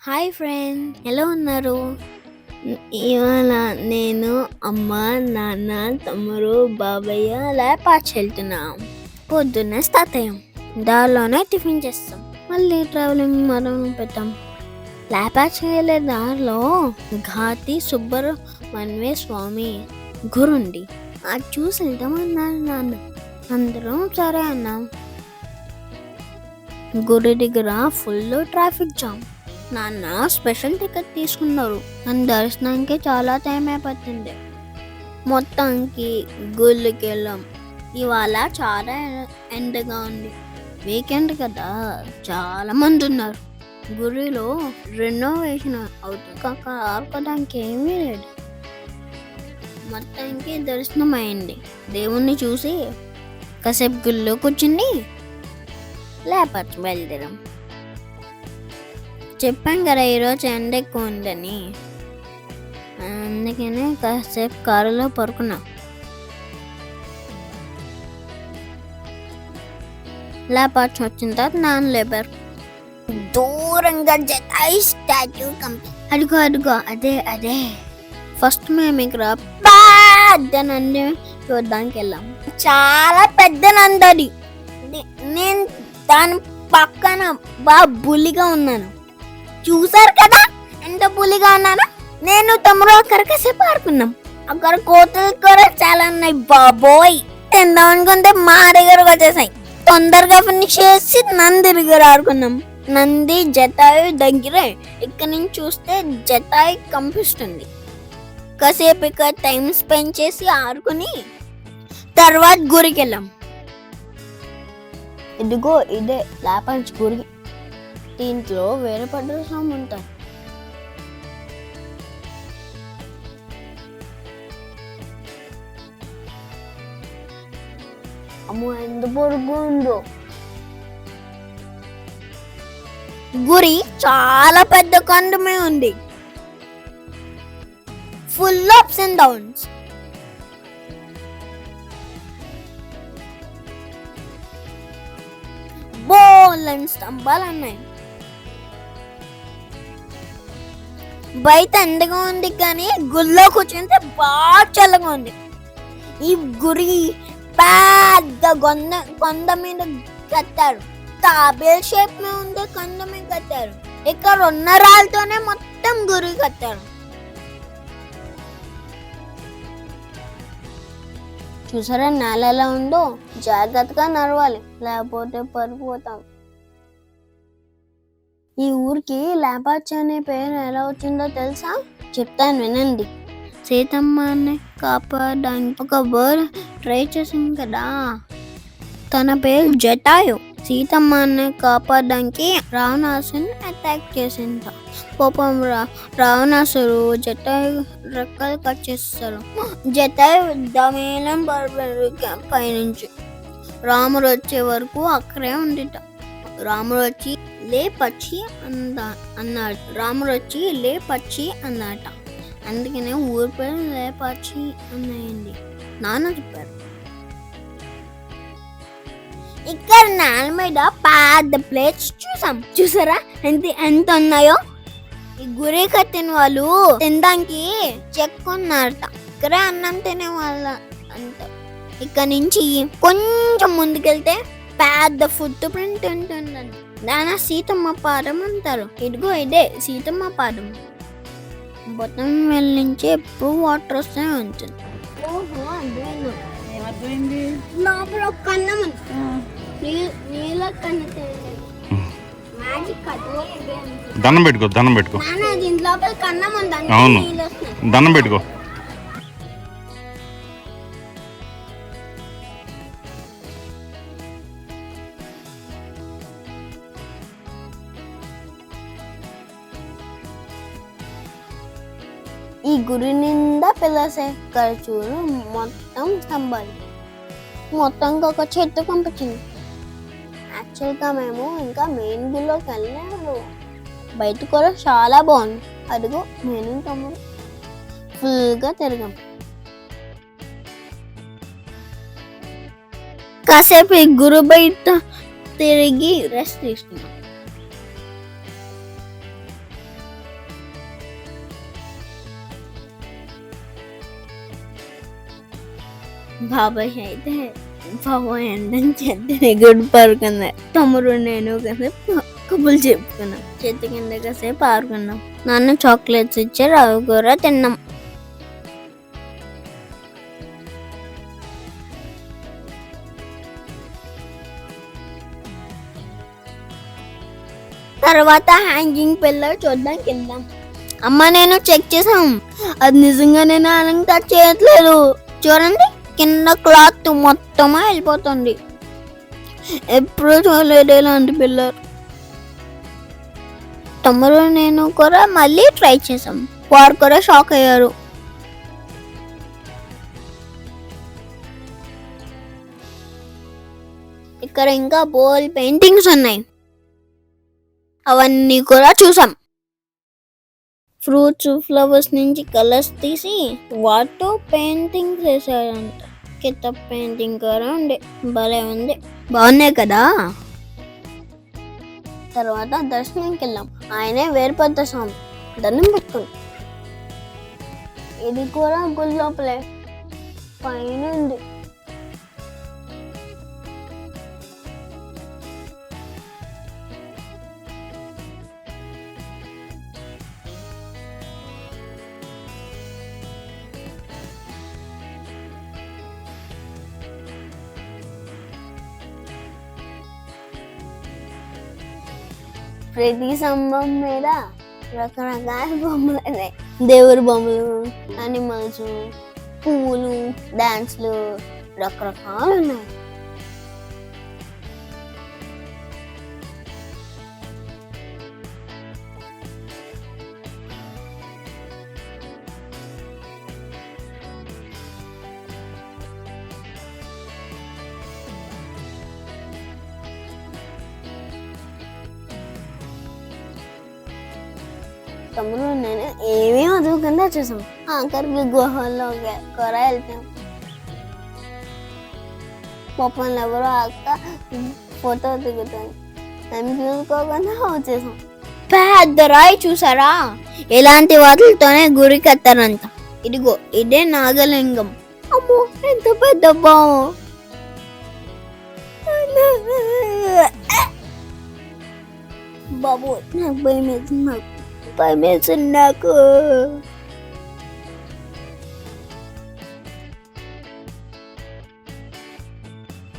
Hi friend, ఎలా ఉన్నారు? ఇవాళ నేను అమ్మ, నాన్న, తమ్ముడు, బాబయ్య లేపాచి వెళ్తున్నాం. పొద్దున్నే స్టార్ట్ అయ్యాం. దారిలోనే టిఫిన్ చేస్తాం, మళ్ళీ ట్రావెలింగ్ మొదలు పెట్టాం. లేపాచి వెళ్ళే దారిలో ఘాటి సుబ్రహ్మణ్య స్వామి గురుండి అది చూసి వెళ్తామన్నారు నాన్న. అందరం సరే అన్నాం. గుడి దగ్గర ఫుల్ ట్రాఫిక్ జామ్. నాన్న స్పెషల్ టికెట్ తీసుకున్నారు. నన్ను దర్శనానికి చాలా టైం అయిపోతుంది. మొత్తానికి గుళ్ళకి వెళ్ళాం. ఇవాళ చాలా ఎండగా ఉంది. వీకెండ్ కదా, చాలా మంది ఉన్నారు. గుడిలో రెనోవేషన్ అవుతుంది, ఆడుకోవడానికి ఏమీ లేదు. మొత్తానికి దర్శనం అయింది. దేవుణ్ణి చూసి కాసేపు గుళ్ళో కూర్చుని లేపాచి బయలుదేరాం. చెప్పాం కదా ఈరోజు ఎండ ఎక్కువ ఉందని, అందుకనే కాసేపు కారులో పడుకున్నాం. లేపాచి వచ్చిన తర్వాత నాన్న లేపారు. దూరంగా జటాయు స్టాచ్యూ అడుగో అడుగో అదే. ఫస్ట్ మేము ఇక్కడ పెద్ద నంది చూడడానికి వెళ్ళాం. చాలా పెద్ద నంది అది. నేను దాని పక్కన బాగా బుల్లిగా ఉన్నాను. చూసారు కదా ఎంత బుల్లిగా ఉన్నాను. నేను తమ్ముడు అక్కడికి సేపు ఆడుకున్నాం. అక్కడ కోతులు కూడా చాలా ఉన్నాయి. బాబోయ్, తిందాం అనుకుంటే మా దగ్గరకు వచ్చేసాయి. తొందరగా ఫినిష్ చేసి నంది దగ్గర ఆడుకున్నాం. నంది జటాయు దగ్గరే. ఇక్కడ నుంచి చూస్తే జటాయు కనిపిస్తుంది. కాసేపు ఇక్కడ టైం స్పెండ్ చేసి ఆడుకుని తర్వాత గురికి వెళ్ళాం. ఇదిగో ఇదే లేపాచి గురి. దీంట్లో వేరే స్వామి ఉంటారు. అమ్మో, ఎంత పొడుగు ఉందో గురి. చాలా పెద్ద కొండమే ఉంది. Full ups and downs. బోల్డెన్ స్తంభాలు ఉన్నాయి. బయట ఎండగా ఉంది, కానీ గుళ్ళో కూర్చుంటే బాగా చల్లగా ఉంది. ఈ గురి పెద్ద కొండ మీద కట్టారు. తాబేల్ షేప్ లో ఉండే కొండ మీద కట్టారు. ఇక్కడ ఉన్న రాళ్ళతోనే మొత్తం గురి కట్టారు. చూసారా నేల ఎలా ఉందో? జాగ్రత్తగా నడవాలి, లేకపోతే పడిపోతాం. ఈ ఊరికి లేపాచి అనే పేరు ఎలా వచ్చిందో తెలుసా? చెప్తాను వినండి. సీతమ్మని కాపాడడానికి ఒక బర్డ్ ట్రై చేసింది కదా, తన పేరు జటాయు. సీతమ్మని కాపాడడానికి రావణాసుని అటాక్ చేసింది. కోపం రావణాసుడు జటాయు రెక్కలు కట్ చేస్తారు. జటాయు దమేలం పైనుంచి రాముడు వచ్చే వరకు అక్కడే ఉండిట. రాముడు వచ్చి లేపచ్చి అన్నాట. అందుకనే ఊరి పేరు లేపాచి అన్నాయండి. నాన్న చెప్పారు. ఇక్కడ నేల మీద పెద్ద ప్లేట్స్ చూసారా ఎంత ఉన్నాయో? ఈ గురి కట్టిన వాళ్ళు తినడానికి చెక్కున్నారట. ఇక్కడే అన్నం తినే వాళ్ళ అంట. ఇక్కడ నుంచి కొంచెం ముందుకెళ్తే పెద్ద ఫుట్ ప్రింట్ ఉంటుందండి. దాని సీతమ్మ పాదం అంటారు. ఇదిగో ఇదే సీతమ్మ పాదం. బొత్తం నుంచి ఎప్పుడు వాటర్ వస్తే ఉంటుంది. లోపల కన్నం నీళ్ళ దండం పెట్టుకో దీని లోపల కన్నం ఉందండి. అవును, దండం పెట్టుకో. ఈ గురి నిండా పిల్లసే చూడు, మొత్తం స్తంభాలు. మొత్తం ఒక చెట్టు పంపించింది. యాక్చువల్గా మేము ఇంకా మెయిన్ గుడిలోకి వెళ్ళాము. బయట కూడా చాలా బాగుంది. అదిగో నేను తమ్ముడు ఫుల్గా తిరిగాం. కాసేపు ఈ గురు బయట తిరిగి రెస్ట్ తీసుకున్నాం. బాబాయ్ అయితే బాబాయ్ ఎండని చేతిని గుడి పడుకున్నా. తమ్ముడు నేను కాసేపు కబుర్లు చెప్పుకున్నాం. చెట్టు కింద కాసేపు ఆడుకున్నాం. నాన్న చాక్లెట్స్ ఇచ్చారు, అవి కూడా తిన్నాం. తర్వాత హ్యాంగింగ్ పిల్లలు చూడడానికి వెళ్దాం. అమ్మ నేను చెక్ చేసాం, అది నిజంగా నేను అలంకారం చేయట్లేదు. చూడండి, కింద క్లాత్ మొత్తం వెళ్ళిపోతుంది. ఎప్పుడు చూడలేదు ఇలాంటి పిల్లలు. తమ్ముడు నేను కూడా మళ్ళీ ట్రై చేసాం. వారు కూడా షాక్ అయ్యారు. ఇక్కడ ఇంకా బోల్ పెయింటింగ్స్ ఉన్నాయి, అవన్నీ కూడా చూసాం. ఫ్రూట్స్, ఫ్లవర్స్ నుంచి కలర్స్ తీసి వాటితో పెయింటింగ్స్ వేసారంట. కింద పెయింటింగ్ కూడా ఉండే, భలే ఉంది. బాగున్నాయి కదా. తర్వాత దర్శనంకి వెళ్ళాం. ఆయనే వేరుపద్ద స్వామి, దండం పెట్టుకుని. ఇది కూడా గుడి లోపలే పైన ఉంది. ప్రతి స్తంభం మీద రకరకాల బొమ్మలు ఉన్నాయి. దేవుడి బొమ్మలు, అనిమల్స్, పువ్వులు, డాన్స్లు, రకరకాలు ఉన్నాయి. తమ్ముడు నేను ఏమీ వదలకుండా చూసాం. ఆఖరికి గుహల్లో కూడా వెళ్తాం. పాపం ఎవరో అక్క ఫోటో దిగుతాను, మేము చూసుకోకుండా వచ్చేసాం. పెద్ద రాయి చూసారా, ఇలాంటి వాటితోనే గురి కట్టారంట. ఇదిగో ఇదే నాగలింగం. అమ్మో ఎంత పెద్ద బావు. బాబు నాకు భయం వేస్తుంది, నాకు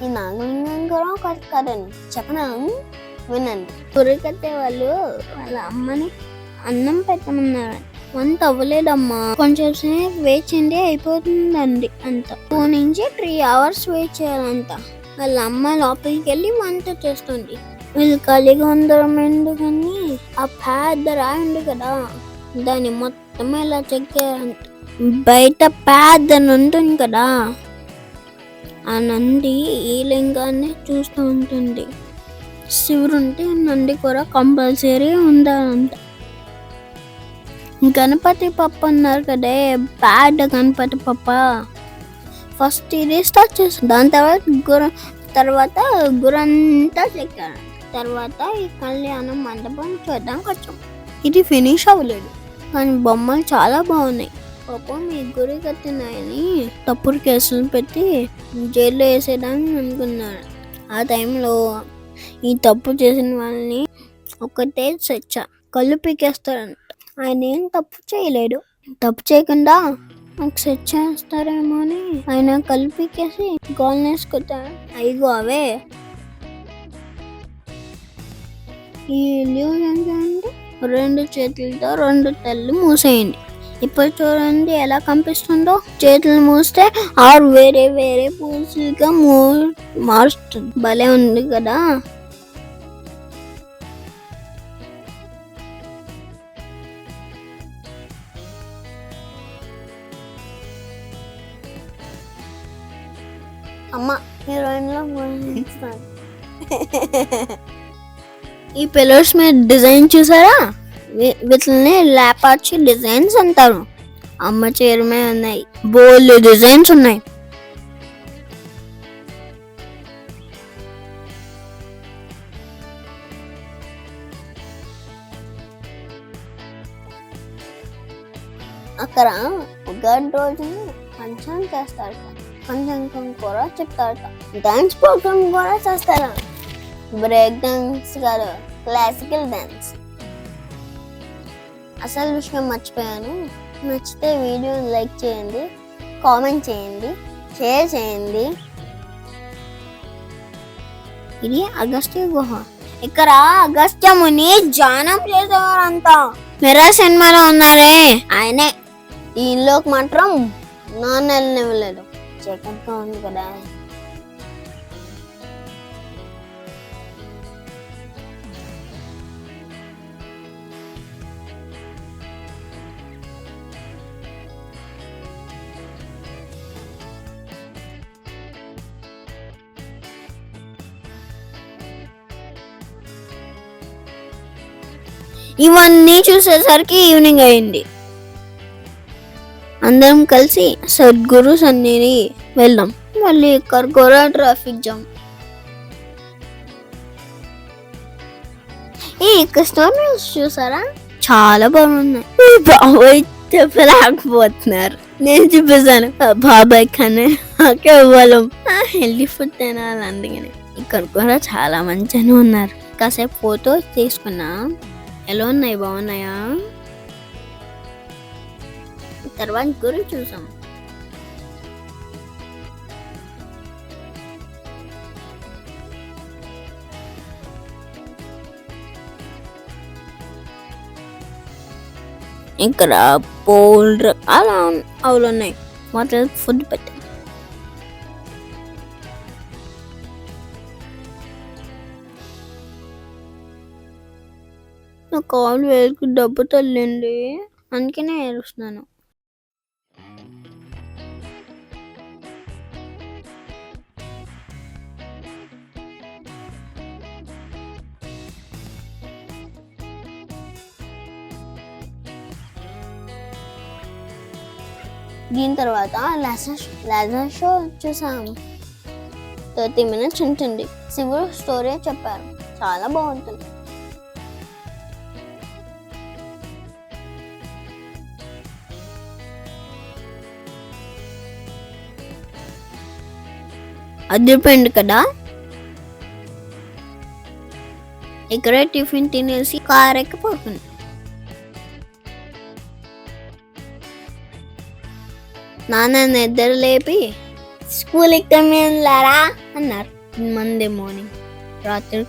ఈ నాగలింగం కూడా కదండి చెప్పనా, వినండి. గురి కట్టే వాళ్ళు వాళ్ళ అమ్మని అన్నం పెట్టమన్నారు. వంట అవ్వలేదమ్మా, కొంచెం సేపు వెయిట్ చేయండి అయిపోతుందండి అంత. 2 నుంచి 3 hours వెయిట్ చేయాలంట. వాళ్ళ అమ్మ లోపలికి వెళ్ళి వంట చేస్తుంది. వీళ్ళు ఖాళీగా ఉండడం ఎందుకని ఆ పెద్ద రాయి ఉంది కదా, దాన్ని మొత్తం ఇలా చెక్కారంట. బయట పెద్ద నంది ఉంది కదా, ఆ నంది ఈ లింగాన్ని చూస్తూ ఉంటుంది. శివుడు ఉంటే నంది కూడా కంపల్సరీ ఉండాలంట. గణపతి పప్ప అన్నారు కదే, పెద్ద గణపతి పప్ప. ఫస్ట్ ఇది స్టార్ట్ చేస్తాం, దాని తర్వాత గురంతా చెక్కారు. తర్వాత ఈ కళ్యాణం మండపం చూడడానికి వచ్చాం. ఇది ఫినిష్ అవ్వలేదు కానీ బొమ్మలు చాలా బాగున్నాయి. పాపం ఈ గురి కట్టినాయని తప్పుడు కేసులు పెట్టి జైల్లో వేసేయడానికి అనుకున్నారు. ఆ టైంలో ఈ తప్పు చేసిన వాళ్ళని ఒకటే శిక్ష, కళ్ళు పీకేస్తారంట. ఆయన ఏం తప్పు చేయలేడు. తప్పు చేయకుండా నాకు శిక్ష వేస్తారేమో అని ఆయన కళ్ళు పీకేసి గోల్ని వేసుకుంటారు. అయిగో అవే ఈ ఇల్యూజన్ అంటే 2 చేతులతో 2 తల్లు మూసేయండి. ఇప్పుడు చూడండి ఎలా కనిపిస్తుందో. చేతులు మూస్తే 6 వేరే వేరే పూసులుగా మారుస్తుంది. భలే ఉంది కదా. అమ్మ హీరోయిన్ లో ఈ పిల్లర్స్ మీద డిజైన్ చూసారా, వీటిని లాపాచి డిజైన్స్ అంటారు. అమ్మ చీర మీద ఉన్నాయి, బోల్డ్ డిజైన్స్ ఉన్నాయి. అక్కడ ఉగాది రోజున పంచాంగం చేస్తారు. కొంచెం కూడా చెప్తారట. డాన్స్ ప్రోగ్రామ్ కూడా చేస్తారా? బ్రేక్ డాన్స్ కాదు, క్లాసికల్ డాన్స్. అసలు విషయం మర్చిపోయాను. నచ్చితే వీడియోని లైక్ చేయండి, కామెంట్ చేయండి, షేర్ చేయండి. ఇది అగస్త్య గుహ. ఇక్కడ అగస్త్యముని ధ్యానం చేసేవారంతా. మిర్రర్ సినిమాలో ఉన్నారే ఆయనే. ఈ ఇల్లుకి మాత్రం నాన్న వెళ్ళలేదు. చీకటిగా ఉంది కదా. ఇవన్నీ చూసేసరికి ఈవినింగ్ అయింది. అందరం కలిసి సద్గురు సన్నిధికి వెళ్దాం. మళ్ళీ ఇక్కడ కూడా ట్రాఫిక్ జామ్. ఈ కృష్ణ చూసారా? చాలా బాగున్నాయి. బాబాయ్ చెప్పలేకపోతున్నారు. నేను చూపిస్తాను బాబాయ్ కానీ కేవలం హెల్దీ ఫుడ్ తినాలి. అందుకని ఇక్కడ కూడా చాలా మంచిగా ఉన్నారు. కాసేపు ఫోటో తీసుకున్నా. ఎలా ఉన్నాయి? బాగున్నాయా? తర్వాత గురి చూసాం. ఇక్కడ బోల్డ్ అలా అవులు ఉన్నాయి. మాత్రం ఫుడ్ పెట్టాను. నా కాలు వేలకు డబ్బు తల్లింది, అందుకనే ఏడుస్తున్నాను. దీని తర్వాత లాజర్ షో చూసాం. 30 minutes ఉంటుంది. శివుడు స్టోరీ చెప్పారు. చాలా బాగుంటుంది. అదిరిపోయింది కదా. ఇక్కడ టిఫిన్ తినేసి కార్ ఎక్కిపోతుంది. నాన్న నిద్ర లేపి స్కూల్ ఎక్కమేలారా అన్నారు. మండే మార్నింగ్ రాత్రి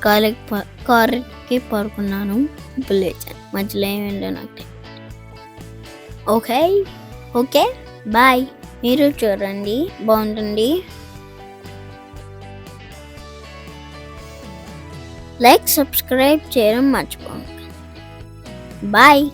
కారుకి పడుకున్నాను. ఇప్పుడు లేచాను. మధ్యలో ఏమైందో నాకు. Okay bye. మీరు చూడండి, బాగుంటుంది. లైక్, సబ్స్క్రైబ్ చేయడం మర్చిపోకండి. బాయ్.